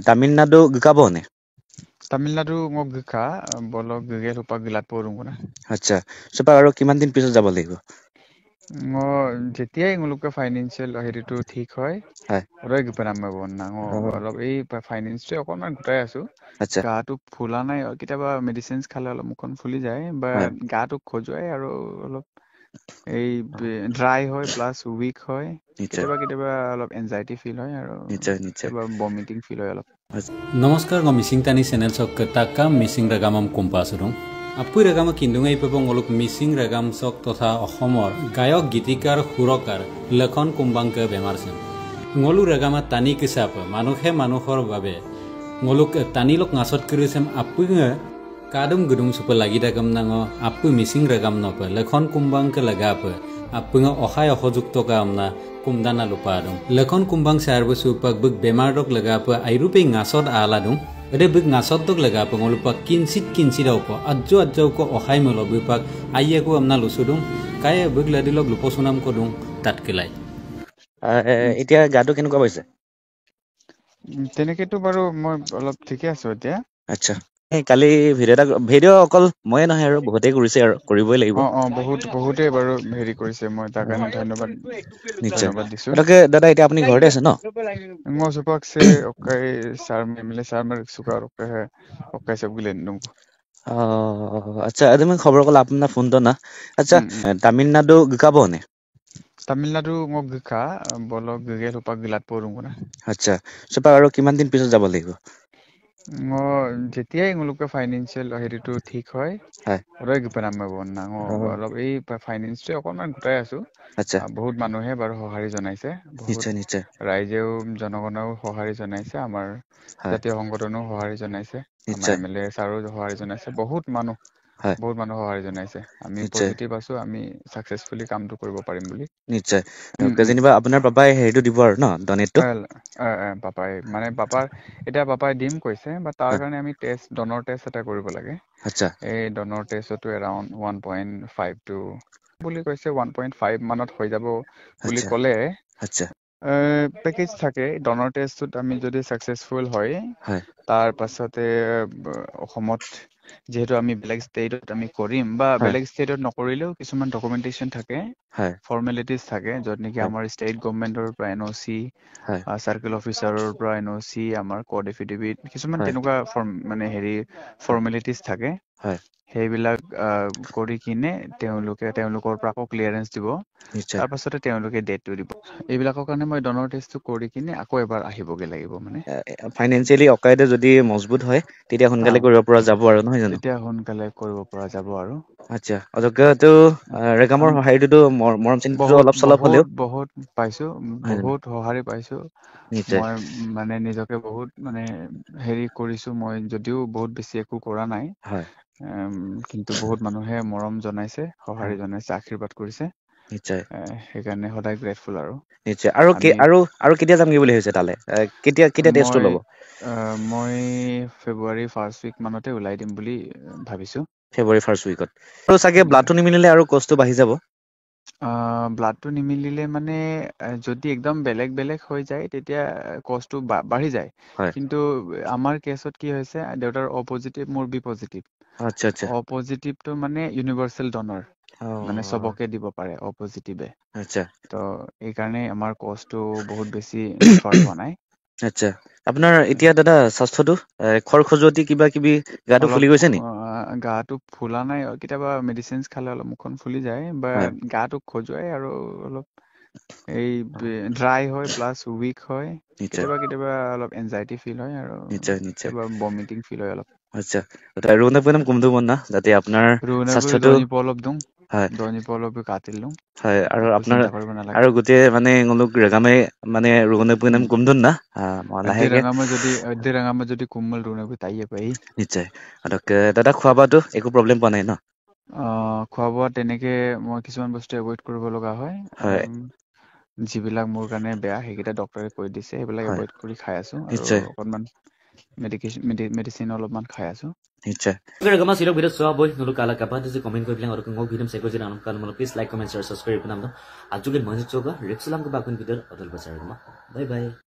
Tamilnadu Gabone. Tamilnadu mo gka bolo gigel upa gilat porung kuna. Acha. Sopa aro kiman din piso jabo লাগিব. Ngo jetiai nguluke financial heritu ঠিক হয় Hai. ওrai gipanam ma bon na ngo অলপ এই ফাইনেন্সটো অকনমান গোটাই আছো Acha. গাটো ফুলা নাই কেতিয়াবা মেডিসিনস খালে অলপ মুখন ফুলি যায় বা Hai. গাটো খজুৱাই আৰু অলপ এই ড্রাই হয় প্লাস উইক হয় Nichai. কেতিয়াবা অলপ এনজাইটি ফিল হয় আৰু Nichai. কেতিয়াবা ভমিটিং ফিল হয় অলপ Namaskar ngo missing tani channel sok taka missing ragamam kumpasurung apui ragama kindungai pepong oluk missing ragam sok totha ohomor gayok gitikar hurokar lekhon kumbangke bemarsen ngolu ragama tani kisap manukhe manukhor babe ngoluk tani lok ngasot krisem apui nge kadum gudung super lagi dagam nango apui missing ragam nope lekhon kumbangke lagap apui nge ohai ohojukto kamna kumdana lupadung lekhon kumbang sarbu supak bug bemar dok lagapa airupe ngasot aladung ede bug ngasot dok lagapa ngolupak kinsit opo ajjo ko ohai molo bupak aiye ko amna lusudung kaya bug ladilok luposunam kodung tatkelai এতিয়া গাটো কেনেকুৱা পাইছে তেনেকেতো বাৰু মই অলপ ঠিকে আছো এতিয়া আচ্ছা এই কালি ভিডিঅ' অকল ময়ে নহয় আৰু বহুতেই কৰিছে আৰু কৰিবই লাগিব বহুতে বাৰু হেৰি কৰিছে মই তাৰ কাৰণে ধন্যবাদ নিশ্চয় দিছো ওটাকে দাদা এতিয়া আপুনি ঘৰতে আছে ন Ngo supak se okay sar memle sar mer suka okay sab gilen nung আচ্ছা আজি মই খবৰ কল আপোনাৰ ফোনটো না আচ্ছা Tamil Nadu গাবনে Tamilnadu ngo gka bolo gigel upa gilat porung kuna আচ্ছা সোপা আৰু কিমান দিন পিছত যাব লাগিব ngo jetiai nguluke financial heritu ঠিক হয় হয় ওrai gipanam ma bon na ngo অলপ এই ফাইনেন্সটো অকনমান গোটাই আছো আচ্ছা বহুত মানুহে বাৰু সহাৰি জনাইছে বহুত নিশ্চয় নিশ্চয় ৰাইজেও জনগণেও সহাৰি জনাইছে আমাৰ হয় জাতীয় সংগঠনেও সহাৰি জনাইছে আমাৰ নিশ্চয় এমএলএ ছাৰো সহাৰি জনাইছে বহুত মানুহ হয় সহাৰি জনাইছে আমি নিশ্চয় পজিটিভ আছো আমি সাকসেসফুলি কামটো কৰিব পাৰিম বুলি নিশ্চয় যেনিবা আপোনাৰ পাপাই হেৰিটো দিব আৰু ন ডনেটটো পাপাই মানে পাপাই দিম কৈছে বা তাৰ হয় কাৰণে আমি ডনৰ টেষ্ট এটা কৰিব লাগে আচ্ছা এই ডনৰ টেষ্টটো এৰাউণ্ড 1.5 টু বুলি কৈছে 1.5 মানত হৈ যাব বুলি আচ্ছা ক'লে আচ্ছা পেকেজ থাকে ডনৰ টেষ্টত আমি যদি সাকসেসফুল হয় হয় তাৰ পাছতে অসমত যেহেতু আমি বেলেগ ষ্টেটত আমি কৰিম বা হয় বেলেগ ষ্টেটত নকৰিলেও কিছুমান ডকুমেন্টেশন থাকে হয় ফৰ্মেলিটিজ থাকে য'ত নেকি হয় আমাৰ ষ্টেট গভৰ্ণমেন্টৰ পৰা এনঅ'চি হয় চাৰ্কেল অফিচাৰৰ পৰা এনঅ'চি আমাৰ কোড এফিডেভিট কিছুমান হয় তেনেকুৱা মানে হেৰি ফৰ্মেলিটিজ থাকে হয় সেইবিলাক কৰি কিনে তেওঁলোকৰ পৰা আকৌ ক্লিয়াৰেন্স দিব নিশ্চয় তাৰ পাছতে তেওঁলোকে ডেটটো দিব এইবিলাকৰ কাৰণে মই ডনৰ টেষ্টটো কৰি কিনে আকৌ এবাৰ আহিবগে লাগিব মানে ফাইনেন্সিয়েলি অকাইদে যদি মজবুত হয় তেতিয়া সোনকালে কৰিব পৰা যাব আৰু নহয় জানো তেতিয়া সোনকালে কৰিব পৰা যাব আৰু আচ্ছা অজগটো ৰেগামৰ সহায়টোতো মৰম চিন্তিটো অলপ চলপ হ'লেও বহুত পাইছো হয় জানো বহুত সঁহাৰি পাইছো নিশ্চয় মই মানে নিজকে বহুত মানে হেৰি কৰিছো মই যদিও বহুত বেছি একো কৰা নাই হয় কিন্তু বহুত মানুহে মৰম জনাইছে হয় সঁহাৰি জনাইছে আশীৰ্বাদ কৰিছে নিশ্চয় সেইকাৰণে সদায় গ্ৰেটফুল আৰু নিশ্চয় আৰু আমি আৰু কেতিয়া যামগে বুলি ভাবিছে তালে কেতিয়া টেষ্টটো ল'ব মই ফেব্ৰুৱাৰী ফাৰ্ষ্ট উইক মানতে ওলাই দিম বুলি ভাবিছো ফেব্ৰুৱাৰী ফাৰ্ষ্ট উইকত আৰু চাগে ব্লাডটো নিমিলিলে আৰু কষ্টটো বাঢ়ি যাব ব্লাডটো নিমিলিলে মানে যদি একদম বেলেগ হৈ যায় তেতিয়া কষ্টটো বাঢ়ি যায় হয় কিন্তু আমাৰ কেছত কি হৈছে দেউতাৰ অ পজিটিভ মোৰ বি পজিটিভ আচ্ছা আচ্ছা অ পজিটিভটো মানে ইউনিভাৰ্চেল ডনৰ অ মানে চবকে দিব পাৰে অ পজিটিভে আচ্ছা তো এইকাৰণে আমাৰ কষ্টটো বহুত বেছি ডিফাৰ হোৱা নাই আচ্ছা আপোনাৰ এতিয়া দাদা স্বাস্থ্যটো খৰ খজুৱতি কিবা কিবি গাটো অলপ ফুলি গৈছে নি গাটো ফুলা নাই কেতিয়াবা মেডিচিনছ খালে অলপ মুখখন ফুলি যায় বা হয় গাটো খজুৱাই আৰু অলপ এই ড্ৰাই হয় প্লাছ উইক হয় নিশ্চয় কেতিয়াবা অলপ এনজাইটি ফিল হয় আৰু নিশ্চয় নিশ্চয় কেতিয়াবা ভমিটিং ফিল হয় অলপ আচ্ছা ৰুণক কুমদু মন না যাতে আপোনাৰ স্বাস্থ্যটো হয় কাটিলো হয় আৰু একো আপোনাৰ চিন্তা কৰিব নালাগে আৰু গোটেই মানে ৰেগামে মানে ৰুগনে নাম কুমদুন না লাহেকে ৰঙামা যদি কোমল ৰুণবী তাইয়ে পাই নিশ্চয় দাদা খোৱা বোৱাটো একো প্ৰব্লেম পোৱা নাই ন খোৱা বোৱা তেনেকে মই কিছুমান বস্তু এভইড কৰিব লগা হয় যিবিলাক মোৰ কাৰণে বেয়া সেইকেইটা ডক্টৰে কৈ দিছে সেইবিলাক হয় এভইড কৰি খাই আছো আৰু নিশ্চয় অকনমান মেডিচিন অলপমান খাই আছো নিশ্চয় Gama silog video so boy nulu kala kapat si comment ko bilang orok ngog video sa ko jina kan mo please like comment share subscribe namdo ajugen mo choga rexulam ko bakun video odol basar gama bye bye